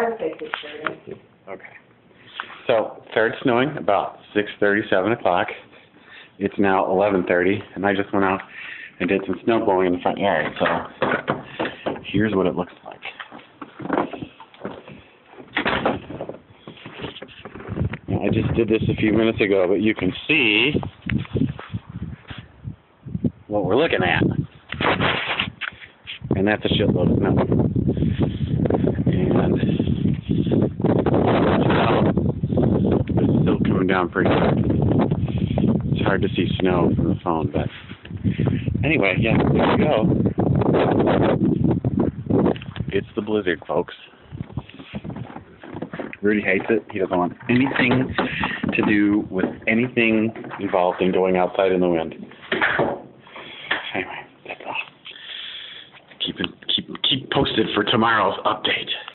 I would say 6:30. Okay. So, it started snowing about 6:30, 7 o'clock. It's now 11:30, and I just went out and did some snow blowing in the front yard. So, here's what it looks like. Now, I just did this a few minutes ago, but you can see what we're looking at. And that's a shitload of snow. And it's still coming down pretty quick. It's hard to see snow from the phone, but anyway, yeah, there you go. It's the blizzard, folks. Rudy hates it. He doesn't want anything to do with anything involved in going outside in the wind. Anyway, that's all. Keep posted for tomorrow's update.